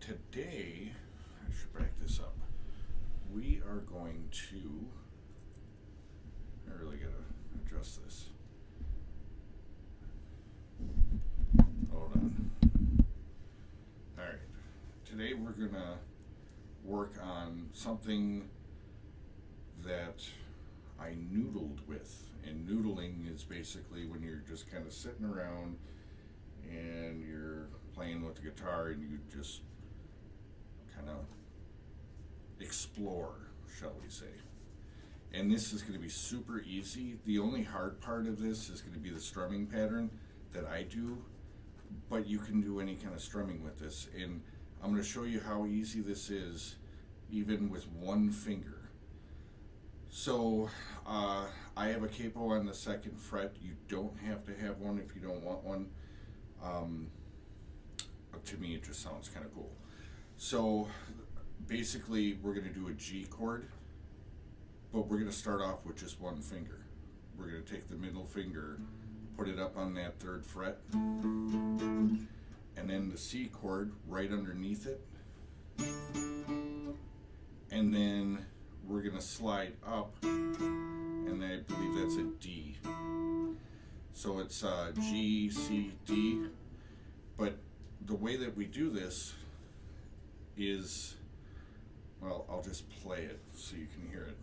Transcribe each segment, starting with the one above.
Today, I should back this up. We are going to. I really gotta adjust this. Hold on. Alright. Today we're gonna work on something that I noodled with. And noodling is basically when you're just kind of sitting around and you're playing with the guitar and you just kind of explore, shall we say. And this is going to be super easy. The only hard part of this is going to be the strumming pattern that I do, but you can do any kind of strumming with this. And I'm going to show you how easy this is even with one finger. So I have a capo on the second fret. You don't have to have one if you don't want one. To me it just sounds kind of cool. So basically we're going to do a G chord, but we're going to start off with just one finger. We're going to take the middle finger, put it up on that third fret, and then the C chord right underneath it, and then we're going to slide up, and I believe that's a D. So it's G, C, D, but the way that we do this is, well, I'll just play it so you can hear it.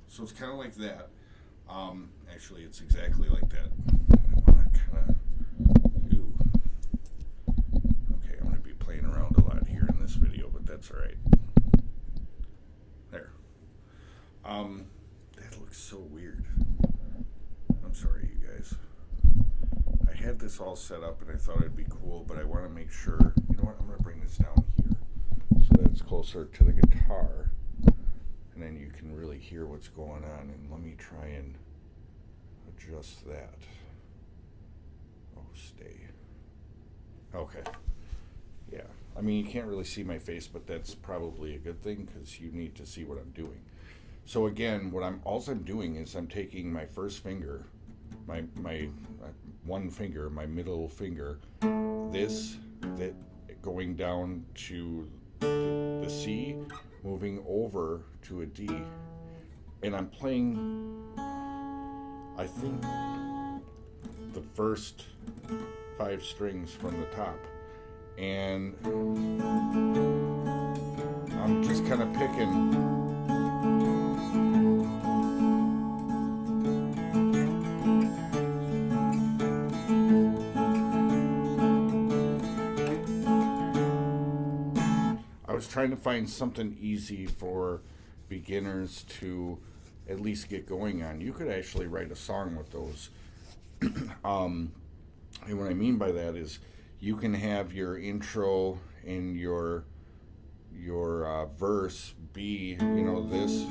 So it's kind of like that. Actually, it's exactly like that. I want to kind of. Okay, I'm going to be playing around a lot here in this video, but that's all right. There. That looks so weird. I'm sorry, you guys. I had this all set up and I thought it'd be cool, but I want to make sure. You know what? I'm going to bring this down here so that it's closer to the guitar, and then you can really hear what's going on. And let me try and adjust that. Oh, stay. Okay. Yeah. I mean, you can't really see my face, but that's probably a good thing because you need to see what I'm doing. So again, all I'm doing is I'm taking my first finger, my one finger, my middle finger, that going down to the C, moving over to a D, and I'm playing, I think, the first 5 strings from the top, and I'm just kind of picking. I was trying to find something easy for beginners to at least get going on. You could actually write a song with those. And what I mean by that is you can have your intro and your verse be, this.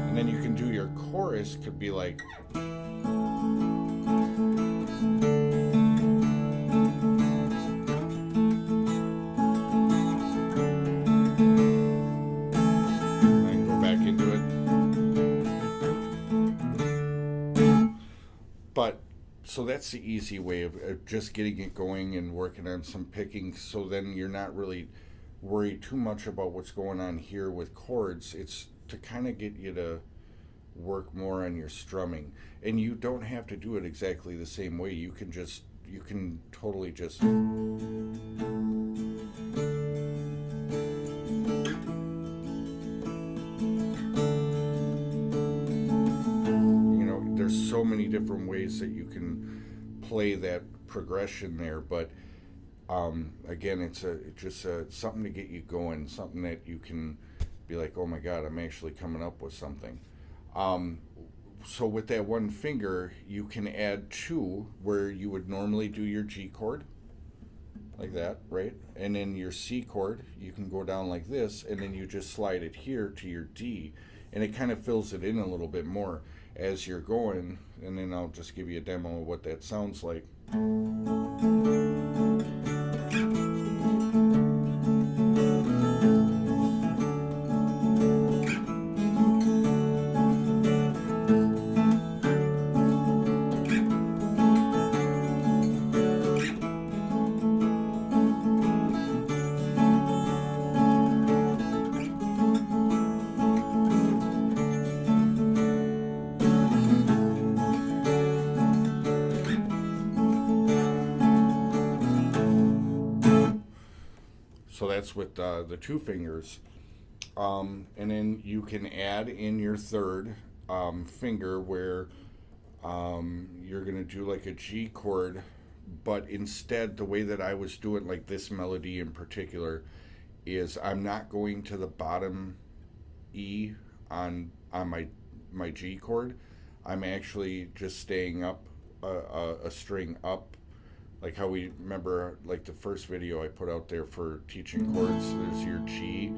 And then you can do your chorus, could be like. So that's the easy way of just getting it going and working on some picking, so then you're not really worried too much about what's going on here with chords. It's to kind of get you to work more on your strumming. And you don't have to do it exactly the same way. You can totally just there's so many different ways that you can play that progression there, but again, it's just something to get you going, something that you can be like, oh my God, I'm actually coming up with something. So with that one finger, you can add 2 where you would normally do your G chord. like that, right? And then your C chord, you can go down like this, and then you just slide it here to your D, and it kind of fills it in a little bit more as you're going. And then I'll just give you a demo of what that sounds like. So that's with the two fingers. And then you can add in your third finger where you're going to do like a G chord, but instead, the way that I was doing, like this melody in particular, is I'm not going to the bottom E on my G chord. I'm actually just staying up a string up, like how we remember, like the first video I put out there for teaching chords. There's your G,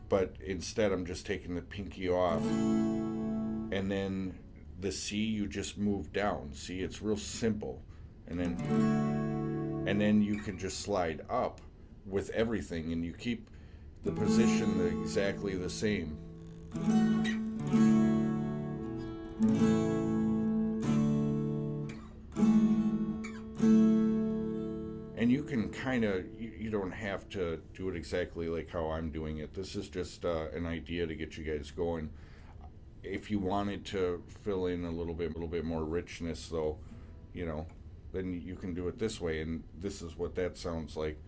but instead I'm just taking the pinky off, and then the C you just move down. See, it's real simple, and then you can just slide up with everything, and you keep the position exactly the same. And you can kind of, you don't have to do it exactly like how I'm doing it. This is just an idea to get you guys going. If you wanted to fill in a little bit more richness, though, you know, then you can do it this way. And this is what that sounds like.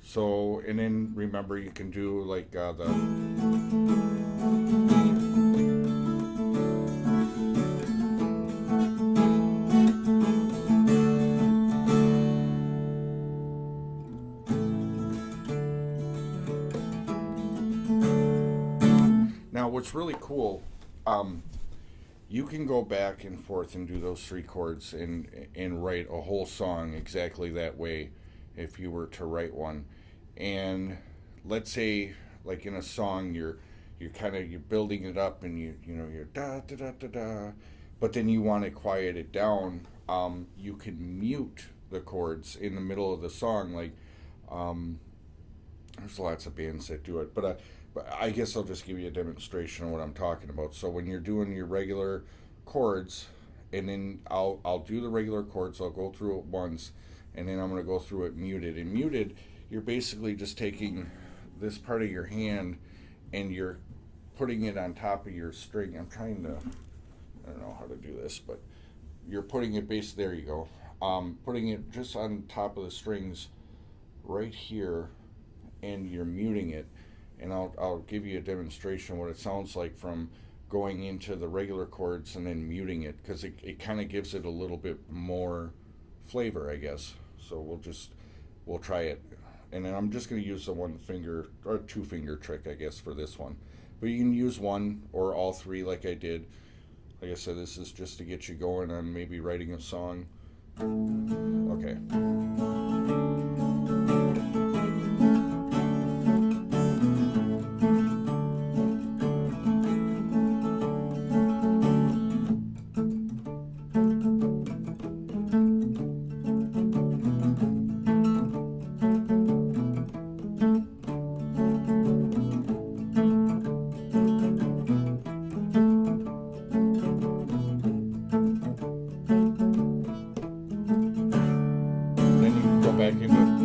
So, and then remember, you can do like the now what's really cool, you can go back and forth and do those three chords and write a whole song exactly that way if you were to write one. And let's say, like in a song, you're building it up, and you're da da da da da, but then you want to quiet it down. You can mute the chords in the middle of the song. Like, there's lots of bands that do it, but I guess I'll just give you a demonstration of what I'm talking about. So when you're doing your regular chords, and then I'll do the regular chords. I'll go through it once, and then I'm going to go through it muted. And muted, you're basically just taking this part of your hand and you're putting it on top of your string. I don't know how to do this, but you're putting it there you go. Putting it just on top of the strings right here, and you're muting it. And I'll give you a demonstration of what it sounds like from going into the regular chords and then muting it, because it kind of gives it a little bit more flavor, I guess. So we'll try it. And then I'm just going to use the one finger or two finger trick, I guess, for this one. But you can use one or all three like I did. Like I said, this is just to get you going on maybe writing a song. Okay. Back into